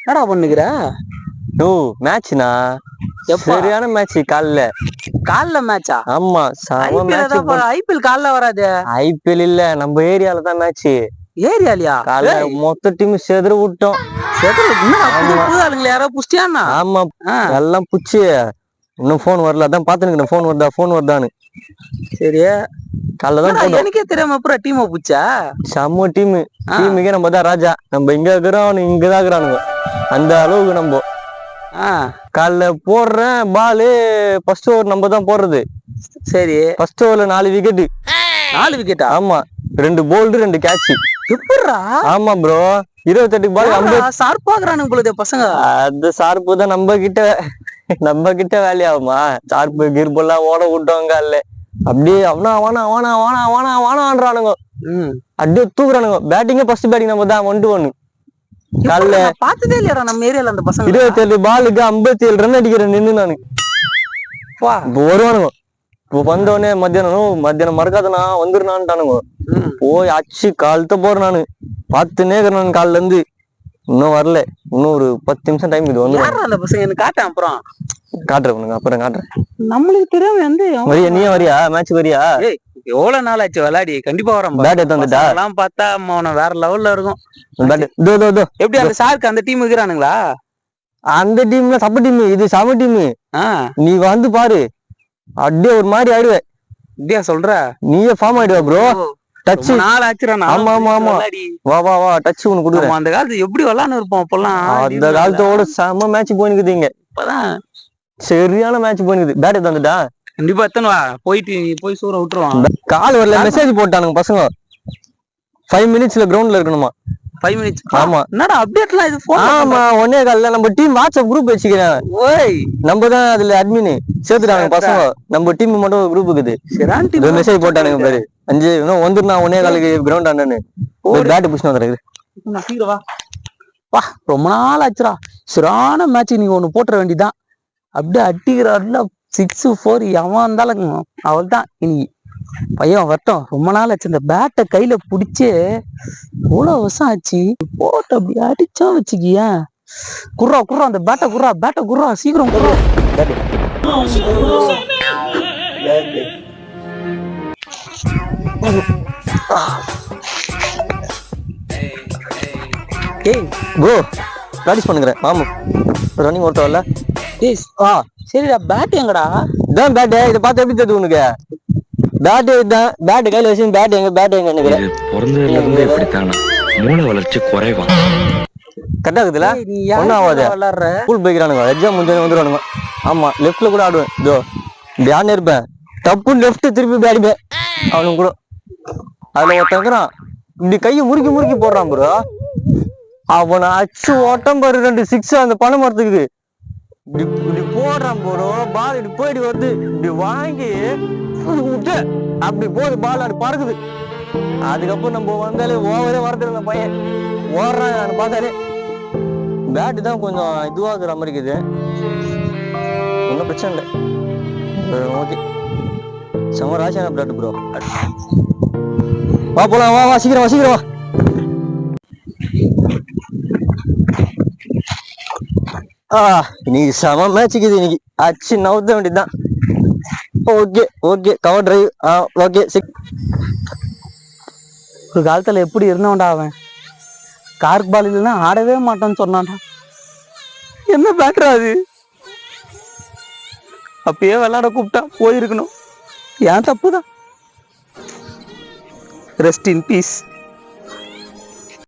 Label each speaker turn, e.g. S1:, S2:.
S1: என்னடா பண்ணுகிற?
S2: ஓ மேட்ச்னா சரியான மேட்ச். காலைல
S1: மேட்சா?
S2: ஆமா செம மேட்ச்.
S1: ஐபிஎல் காலைல வராது.
S2: ஐபிஎல் இல்ல, நம்ம ஏரியால தான் மேட்ச்.
S1: ஏரியாலியா?
S2: காலைல மொத்த டீம் செதற விட்டோம்.
S1: புது ஆளுங்கள யாரோ புடிச்சியானா?
S2: ஆமா எல்லாம் புடிச்சு. இன்னும் போன் வரல, அதான் பாத்துனுக்கிறேன் போன் வருதான்னு.
S1: சரி
S2: காலைலதான்
S1: எனக்கே தெரியாம அப்புறம் டீமை புடிச்சா.
S2: செம்ம டீமுக்கே நம்ம தான் ராஜா. நம்ம இங்க இருக்கிறோம், இங்கதான் இருக்கிறானுங்க. அந்த அளவுக்கு நம்ம காலைல போடுறேன் பாலு. ஃபர்ஸ்ட் ஓவர் நம்ம தான் போடுறது.
S1: சரி,
S2: ஃபர்ஸ்ட் ஓவர்ல 4 விக்கெட்.
S1: 4 விக்கெட்டா?
S2: ஆமா, 2 போல்டு 2 கேட்ச்.
S1: எப்படிடா?
S2: ஆமா ப்ரோ, 28 பால் 50.
S1: ஷார்ப்பாக்குறானுங்க போல பசங்க.
S2: அது ஷார்ப்பு தான். நம்ம கிட்ட வேலையாகுமா? ஷார்ப்பு கீர்பெல்லாம் ஓட விட்டோங்க. அல்ல அப்படியே அவனான்றானுங்க. அப்படியே தூக்குறானுங்க. பேட்டிங்க ஃபர்ஸ்ட் பேட்டிங் நம்ம தான் 1-1. காலைல
S1: பார்த்ததே இல்லையா நம்ம ஏரியால அந்த பசங்க.
S2: 27 பாலுக்கு 57 ரன் அடிக்கிறேன் நின்று நானு. இப்போ வருவானுங்க. இப்போ வந்தோடனே மத்தியானம் மறக்காதனா வந்துருனான்ட்டானுங்க. போய் அச்சு காலத்த போறேன் நானு. பார்த்துனே இருக்கிறேன் காலில இருந்து. இன்னும் வரல. இன்னும் ஒரு 10 நிமிஷம் டைம் இது வந்து
S1: அந்த பசங்க எனக்கு காட்டேன். அப்புறம்
S2: காட்டுறேன்.
S1: நம்மளுக்கு தெரியாம
S2: வரியா? நீ வரியா? மேட்ச் வரியா?
S1: எவ்வளவு நாள் ஆச்சு விளையாடி? கண்டிப்பா வரேன்.
S2: பேட் எடுத்து வந்துட்டா
S1: எல்லாம் பார்த்தா வேற லெவல்ல இருக்கும். எப்படி அந்த சாருக்கு அந்த டீம் இருக்கிறானுங்களா?
S2: அந்த டீம்ல சப்ப டீம், இது சம டீம். நீ வந்து பாரு, அப்படியே ஒரு மாதிரி ஆயிடுவே.
S1: இப்படியா சொல்ற?
S2: நீயே ஃபார்ம் ஆயிடுவா ப்ரோ. டச்
S1: நாள் ஆச்சுரா.
S2: ஆமா வா டச் ஒண்ணு கொடுக்குறேன்.
S1: அந்த காலத்து எப்படி விளான்னு இருப்போம் அப்பெல்லாம்.
S2: அந்த காலத்தோட செம மேட்ச் போயினுக்குதுங்க. இப்பதான் சரியான மேட்ச் போயினுக்குது. பேட் எடுத்து வந்துட்டா
S1: கண்டிப்பா எத்தனை வா போய் சூற விட்டுருவான்.
S2: கால் வரல, மெசேஜ் போட்டானுங்க பசங்க. 5 மினிட்ஸ்ல கிரவுண்ட்ல இருக்கணுமா?
S1: 5 மினிட்ஸ்?
S2: ஆமா.
S1: என்னடா அப்டேட்லாம் இது?
S2: ஆமா, ஒன்னே கால்ல நம்ம டீம் வாட்ஸ்அப் குரூப் வச்சுக்கிறேன். நம்ம தான் அதுல அட்மின் சேர்த்துட்டாங்க பசங்க. நம்ம டீம் மட்டும் ஒரு குரூப் இருக்குது. மெசேஜ் போட்டானுங்க பாரு. 5 வந்துருந்தா ஒன்னே காலுக்கு கிரவுண்ட் ஆனானு பேட் புடிச்சு வந்துடுறேன்.
S1: வா, ரொம்ப நாள் ஆச்சுரா. சிறான மேட்ச். நீங்க ஒண்ணு போட்டுற வேண்டியதான். அப்படியே அட்டிக்கிறாருல 6 4 எவன் இருந்தாலும் அவள் தான். இனி பையன் வரட்டும். ரொம்ப நாள் ஆச்சு இந்த பேட்டை கையில பிடிச்சே. எவ்வளவு வருஷம் ஆச்சு. போட்டு அப்படி அடிச்சா வச்சுக்கிய. குர்ரா அந்த பேட்டை குர்ரா சீக்கிரம் குர்ரா.
S2: ப்ரோ பிராக்டிஸ் பண்ணுகிறேன். மாமு ரன்னிங் ஓட்டவல்ல.
S1: சரிடா, பேட் எங்கடா?
S2: இதான் பேட். இதை பார்த்து எப்படி தெரியுது உனக்கு? பேட் இதான். பேட் கையில வச்சு பேட் எங்க நினைக்கிறேன்.
S3: பிறந்ததுல இருந்து இப்படித்தானா? மூளை வளர்ச்சி குறைவா?
S2: கரெக்டா இருக்குதுல? ஒன்னும் ஆகாது. ஸ்கூல் போய்க்கிறானுங்க. எக்ஸாம் முடிஞ்சு வந்துடுவானுங்க. ஆமா, லெஃப்ட்ல கூட ஆடுவேன். இதோ இப்படி இருப்பேன். டப்பு லெஃப்ட் திருப்பி பேடிப்பேன். அவனுக்கு கூட அதுல ஒருத்தங்கிறான். இப்படி கையை முறுக்கி போடுறான் ப்ரோ. அவனை அச்சு ஓட்டம் பாரு. 2 6 அந்த பனை மரத்துக்கு இப்படி போடுறான் ப்ரோ. பால் இப்படி போயிட்டு வருது. இப்படி வாங்கி விட்டு அப்படி போகுது. பால் அப்படி பறக்குது. அதுக்கப்புறம் நம்ம வந்தாலே ஓவரே வரது. அந்த பையன் ஓடுறான் பார்த்தாலே. பேட்டு தான் கொஞ்சம் இதுவா இருக்கிற மாதிரி இருக்குது. ஒன்றும் பிரச்சனை இல்லை. ஓகே, செம ராசியான பேட்டு ப்ரோ. வா போலாம். வா சீக்கிரம் வா. இன்னைக்கு செம மேட்சுக்குது. இன்னைக்கு அச்சு நவுத்த வேண்டியதுதான். Okay cover drive. ஓகே.
S1: ஒரு காலத்துல எப்படி இருந்தவன்டா அவன். கார்க் பால் இல்லைன்னா ஆடவே மாட்டான்னு சொன்னான்டா. என்ன பேட்டரா அது? அப்பயே விளையாட கூப்பிட்டா போயிருக்கணும். ஏன் தப்புதான். Rest in peace.